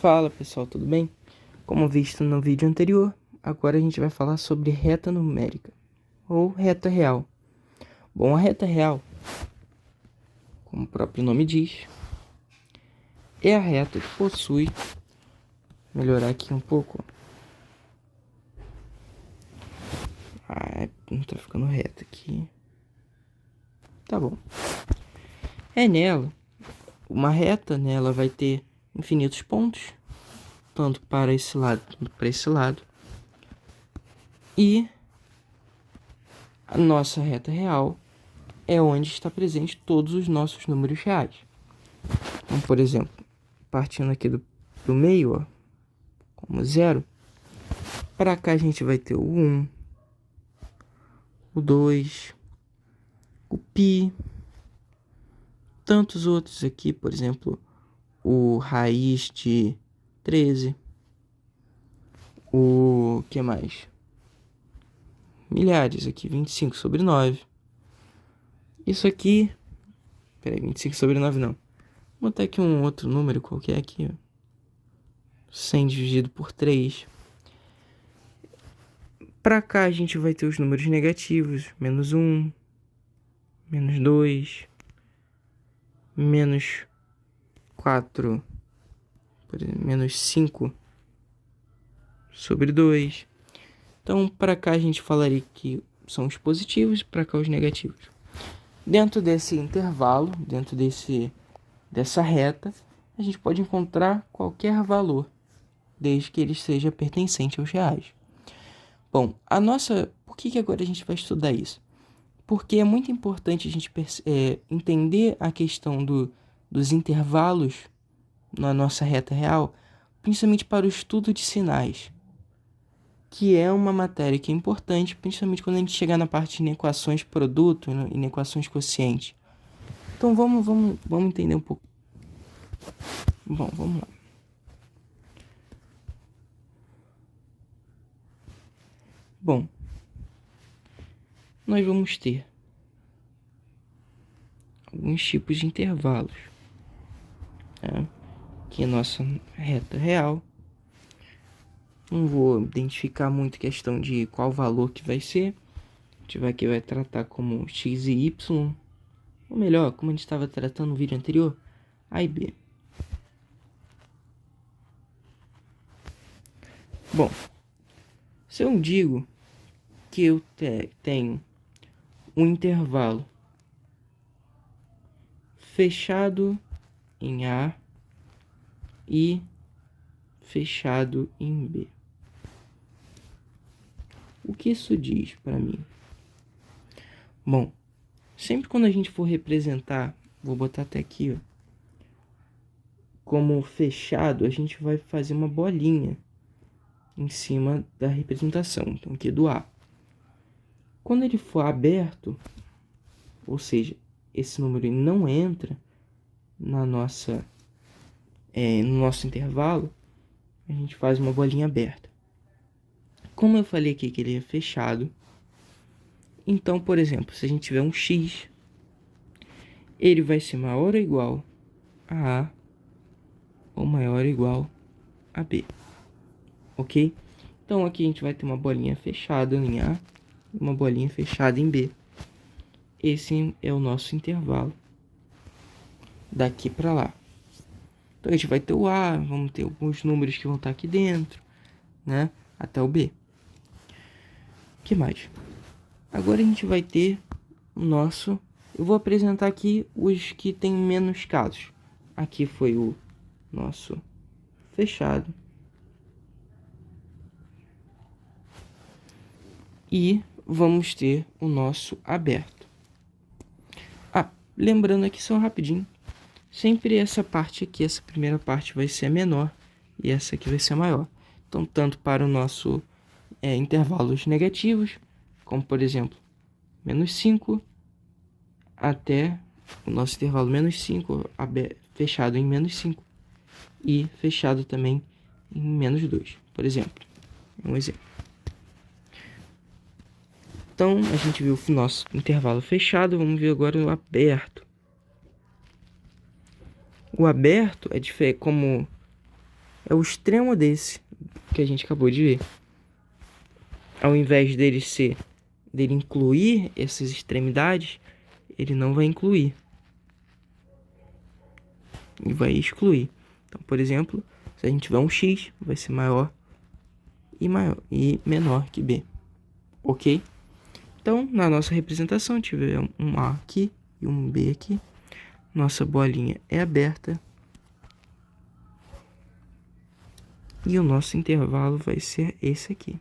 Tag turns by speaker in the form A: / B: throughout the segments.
A: Fala pessoal, tudo bem? Como visto no vídeo anterior, agora a gente vai falar sobre reta numérica, ou reta real. Bom, a reta real, como o próprio nome diz, é a reta que possui... Vou melhorar aqui um pouco. Não tá ficando reta aqui. Tá bom. Uma reta nela vai ter infinitos pontos, tanto para esse lado quanto para esse lado. E a nossa reta real é onde está presente todos os nossos números reais. Então, por exemplo, partindo aqui do meio, ó, como 0, para cá a gente vai ter o 1, o 2, o π, tantos outros aqui, por exemplo, o raiz de 13, o que mais? Milhares aqui, 25 sobre 9. Isso aqui, peraí, 25 sobre 9 não. Vou botar aqui um outro número qualquer aqui, ó. 100 dividido por 3. Para cá a gente vai ter os números negativos, menos 1, menos 2, menos 4, por exemplo, menos 5 sobre 2. Então, para cá a gente falaria que são os positivos, para cá os negativos. Dentro desse intervalo, dentro dessa reta, a gente pode encontrar qualquer valor, desde que ele seja pertencente aos reais. Bom, por que agora a gente vai estudar isso? Porque é muito importante a gente entender a questão dos intervalos na nossa reta real, principalmente para o estudo de sinais, que é uma matéria que é importante, principalmente quando a gente chegar na parte de inequações produto e inequações quociente. Então vamos entender um pouco. Bom, vamos lá. Bom, nós vamos ter alguns tipos de intervalos, né? Que é a nossa reta real. Não vou identificar muito a questão de qual valor que vai ser. A gente vai tratar como x e y. Ou melhor, como a gente estava tratando no vídeo anterior, A e B. Bom, se eu digo que eu tenho um intervalo fechado em A e fechado em B, o que isso diz para mim? Bom, sempre quando a gente for representar, vou botar até aqui, ó, como fechado, a gente vai fazer uma bolinha em cima da representação, então aqui do A. Quando ele for aberto, ou seja, esse número não entra no nosso intervalo, a gente faz uma bolinha aberta. Como eu falei aqui que ele é fechado, então, por exemplo, se a gente tiver um x, ele vai ser maior ou igual a A ou maior ou igual a B, ok? Então aqui a gente vai ter uma bolinha fechada em A e uma bolinha fechada em B. Esse é o nosso intervalo daqui para lá. Então a gente vai ter o A, vamos ter alguns números que vão estar aqui dentro, né? Até o B. O que mais? Agora a gente vai ter o nosso... Eu vou apresentar aqui os que tem menos casos. Aqui foi o nosso fechado. E vamos ter o nosso aberto. Lembrando aqui só rapidinho. Sempre essa parte aqui, essa primeira parte vai ser a menor e essa aqui vai ser a maior. Então, tanto para o nosso intervalos negativos, como por exemplo, menos 5, até o nosso intervalo menos 5, fechado em menos 5, e fechado também em menos 2, por exemplo. Um exemplo. Então, a gente viu o nosso intervalo fechado, vamos ver agora o aberto. O aberto é diferente, como é o extremo desse que a gente acabou de ver. Ao invés dele incluir essas extremidades, ele não vai incluir. E vai excluir. Então, por exemplo, se a gente tiver um x, vai ser maior e menor que b. Ok? Então, na nossa representação, tiver um A aqui e um B aqui. Nossa bolinha é aberta. E o nosso intervalo vai ser esse aqui.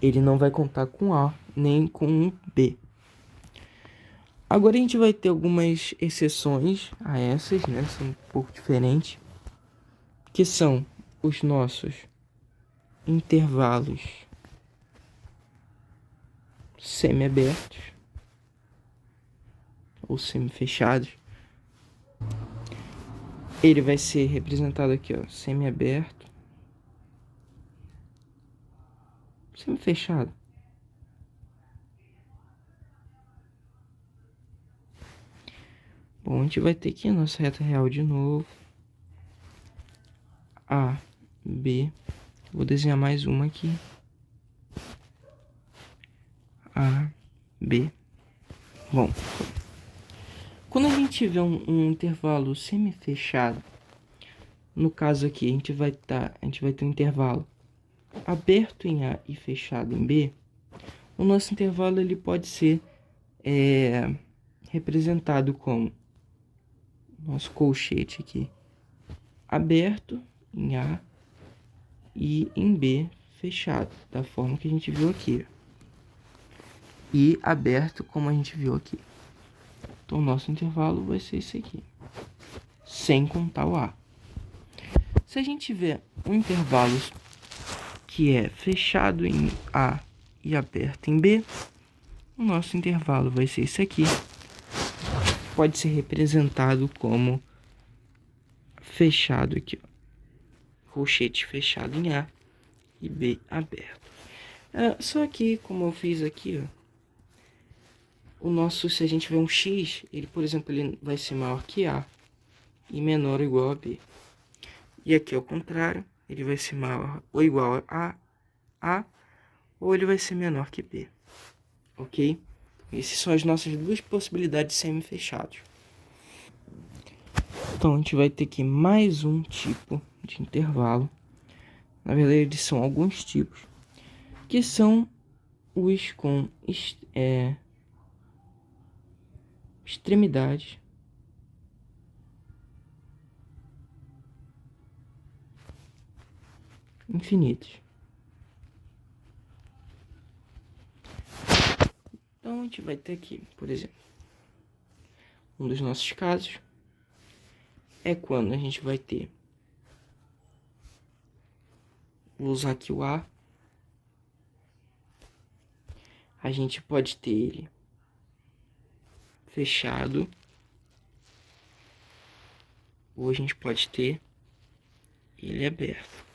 A: Ele não vai contar com A nem com um B. Agora a gente vai ter algumas exceções a essas, né? São um pouco diferentes. Que são os nossos intervalos semi-abertos ou semi-fechados. Ele vai ser representado aqui, ó, semi-aberto, semi-fechado. Bom, a gente vai ter aqui a nossa reta real de novo. A, B. Vou desenhar mais uma aqui. A, B. Bom, quando a gente tiver um intervalo semi-fechado, no caso aqui, a gente vai ter um intervalo aberto em A e fechado em B. O nosso intervalo ele pode ser representado como nosso colchete aqui, aberto em A e em B fechado, da forma que a gente viu aqui. E aberto como a gente viu aqui. Então, o nosso intervalo vai ser esse aqui, sem contar o A. Se a gente tiver um intervalo que é fechado em A e aberto em B, o nosso intervalo vai ser esse aqui. Pode ser representado como fechado aqui, ó. Colchete fechado em A e B aberto. Só que, como eu fiz aqui, ó, se a gente tiver um X, ele, por exemplo, ele vai ser maior que A e menor ou igual a B. E aqui, ao contrário, ele vai ser maior ou igual a A ou ele vai ser menor que B. Ok? Essas são as nossas duas possibilidades de semi-fechados. Então, a gente vai ter aqui mais um tipo de intervalo. Na verdade, eles são alguns tipos, que são os com extremidades infinitas. Então, a gente vai ter aqui, por exemplo, um dos nossos casos é quando a gente vai ter, vou usar aqui o A, a gente pode ter ele fechado, ou a gente pode ter ele aberto.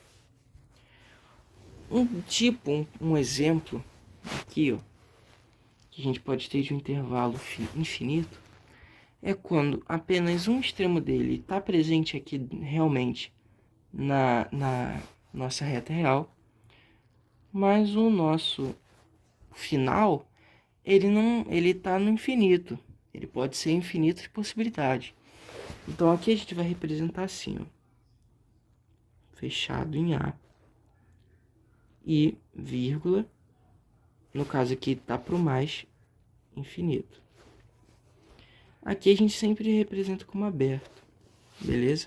A: Um exemplo aqui, ó, que a gente pode ter de um intervalo infinito, é quando apenas um extremo dele está presente aqui realmente na nossa reta real, mas o nosso final, ele está no infinito. Ele pode ser infinitas possibilidades. Então aqui a gente vai representar assim, ó, fechado em A e vírgula, no caso aqui tá pro mais infinito. Aqui a gente sempre representa como aberto, beleza?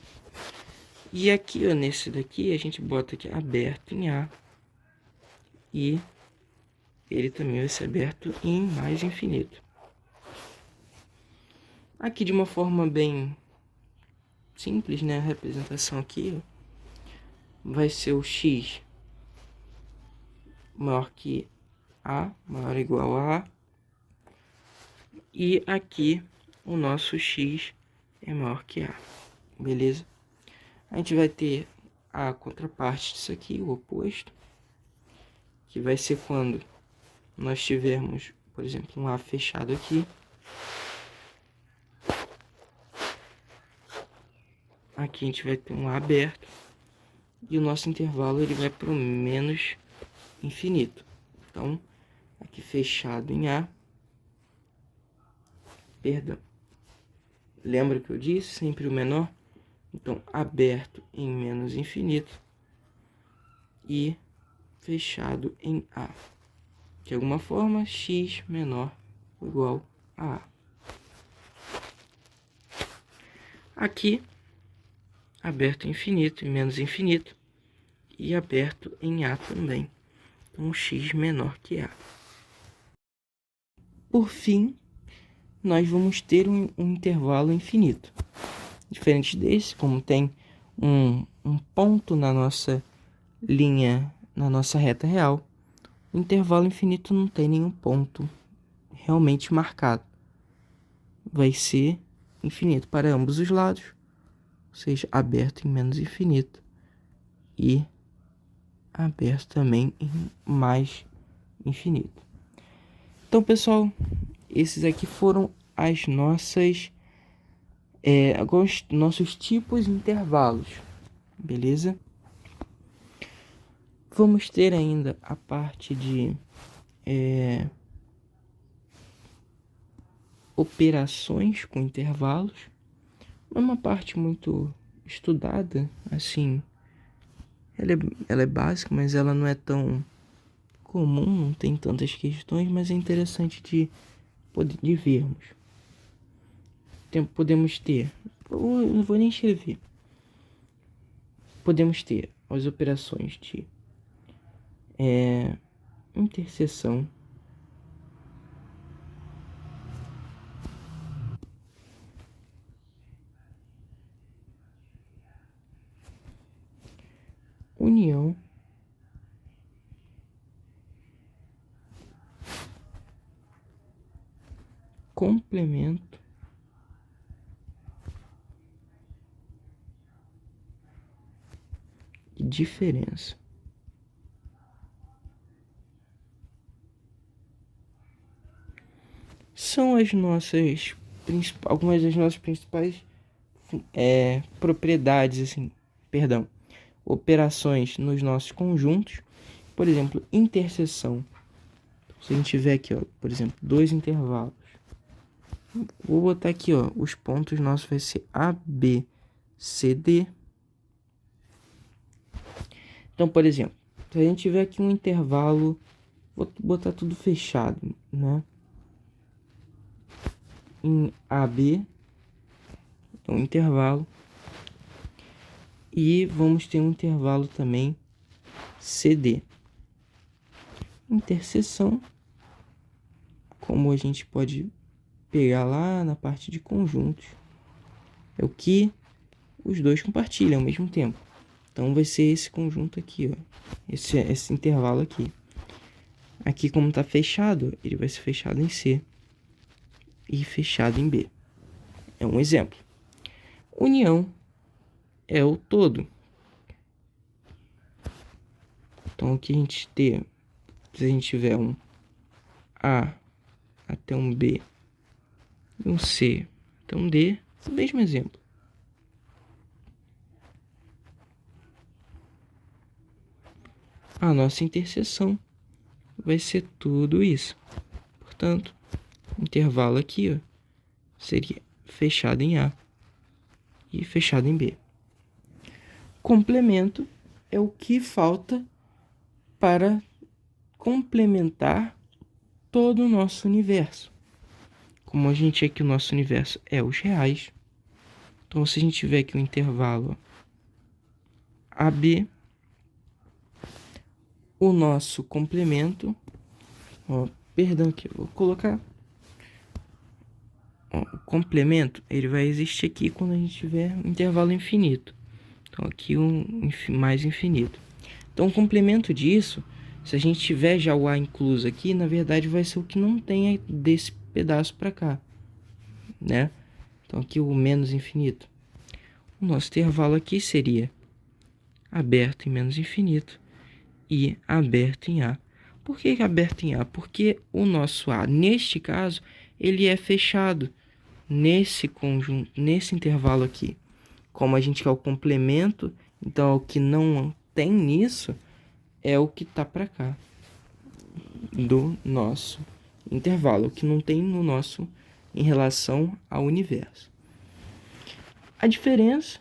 A: E aqui, ó, nesse daqui a gente bota aqui aberto em A e ele também vai ser aberto em mais infinito. Aqui de uma forma bem simples, né, a representação aqui, ó, vai ser o x maior que A, maior ou igual a A. E aqui o nosso x é maior que A, beleza? A gente vai ter a contraparte disso aqui, o oposto, que vai ser quando nós tivermos, por exemplo, um A fechado aqui. aqui a gente vai ter um A aberto. E o nosso intervalo ele vai para o menos infinito. Então, aqui fechado em A. Perdão. Lembra que eu disse? Sempre o menor. Então, aberto em menos infinito. E fechado em A. De alguma forma, x menor ou igual a A. Aqui, aberto em infinito e menos infinito. E aberto em A também. Então, x menor que A. Por fim, nós vamos ter um intervalo infinito. Diferente desse, como tem um ponto na nossa linha, na nossa reta real, o intervalo infinito não tem nenhum ponto realmente marcado. Vai ser infinito para ambos os lados, ou seja, aberto em menos infinito e aberto também em mais infinito. Então, pessoal, esses aqui foram as nossas alguns nossos tipos de intervalos, beleza? Vamos ter ainda a parte de operações com intervalos. Não é uma parte muito estudada, assim, ela é básica, mas ela não é tão comum, não tem tantas questões, mas é interessante de vermos. Podemos ter, eu não vou nem escrever, podemos ter as operações de interseção, união, complemento, e diferença. São as nossas algumas das nossas principais propriedades, assim, perdão, operações nos nossos conjuntos. Por exemplo, interseção. Se a gente tiver aqui, ó, por exemplo, dois intervalos, vou botar aqui, ó, os pontos nossos vai ser A, B, C, D. Então, por exemplo, se a gente tiver aqui um intervalo, vou botar tudo fechado, né? Em AB, um intervalo, e vamos ter um intervalo também CD. Interseção, como a gente pode pegar lá na parte de conjuntos, é o que os dois compartilham ao mesmo tempo. Então vai ser esse conjunto aqui, ó, esse intervalo aqui. Aqui, como está fechado, ele vai ser fechado em C e fechado em B. É um exemplo. União é o todo. Então aqui a gente tem, se a gente tiver um A até um B e um C até um D, o mesmo exemplo. A nossa interseção vai ser tudo isso. Portanto, intervalo aqui, ó, seria fechado em A e fechado em B. Complemento é o que falta para complementar todo o nosso universo. Como a gente aqui, o nosso universo é os reais. Então, se a gente tiver aqui um intervalo AB, o nosso complemento, ó, perdão aqui, eu vou colocar, ó, o complemento, ele vai existir aqui quando a gente tiver um intervalo infinito. Então, aqui mais infinito. Então, o complemento disso, se a gente tiver já o A incluso aqui, na verdade vai ser o que não tem desse pedaço para cá, né? Então, aqui o menos infinito. O nosso intervalo aqui seria aberto em menos infinito e aberto em A. Por que aberto em A? Porque o nosso A, neste caso, ele é fechado nesse conjunto, nesse intervalo aqui. Como a gente quer o complemento, então o que não tem nisso é o que tá para cá do nosso intervalo, o que não tem no nosso em relação ao universo. A diferença,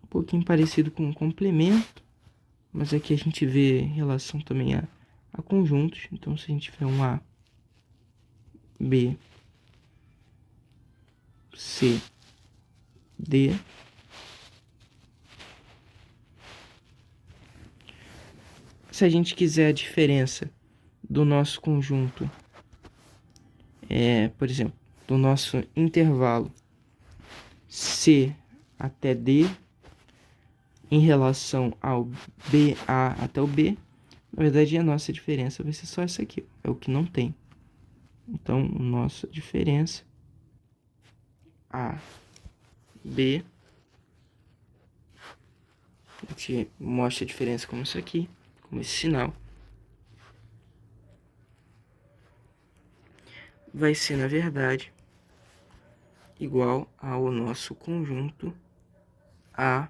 A: um pouquinho parecido com o complemento, mas aqui a gente vê relação também a conjuntos. Então, se a gente tiver um A, B, C, D, se a gente quiser a diferença do nosso conjunto, por exemplo, do nosso intervalo C até D em relação ao BA até o B, na verdade a nossa diferença vai ser só essa aqui, é o que não tem. Então, nossa diferença A, B, a gente mostra a diferença como isso aqui, como esse sinal. Vai ser, na verdade, igual ao nosso conjunto A.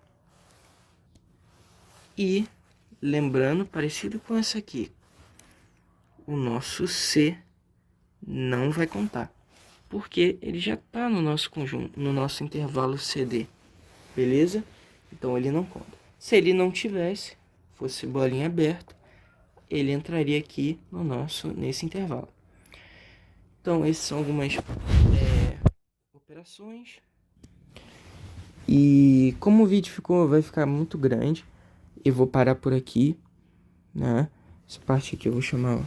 A: E, lembrando, parecido com essa aqui, o nosso C não vai contar, porque ele já está no nosso conjunto, no nosso intervalo CD, beleza? Então ele não conta. Se ele não tivesse, fosse bolinha aberta, ele entraria aqui no nesse intervalo. Então essas são algumas operações. E como o vídeo vai ficar muito grande, eu vou parar por aqui, né? Essa parte aqui eu vou chamar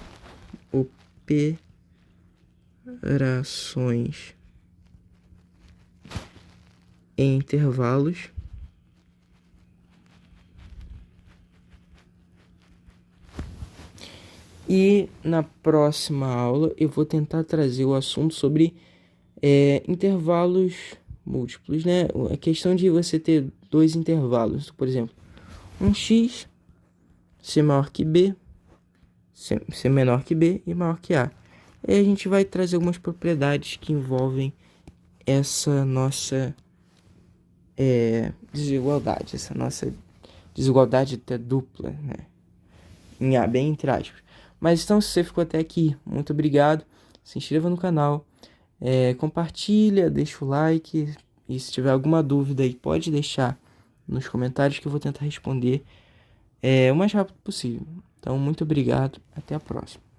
A: operações em intervalos. E na próxima aula eu vou tentar trazer o assunto sobre intervalos múltiplos, né? A questão de você ter dois intervalos, por exemplo, um x, C maior que B, C menor que B e maior que A. E a gente vai trazer algumas propriedades que envolvem essa nossa desigualdade, essa nossa desigualdade até dupla, né? Em A, bem entre aspas. Mas então, se você ficou até aqui, muito obrigado. Se inscreva no canal, compartilha, deixa o like. E se tiver alguma dúvida aí, pode deixar nos comentários que eu vou tentar responder o mais rápido possível. Então, muito obrigado. Até a próxima.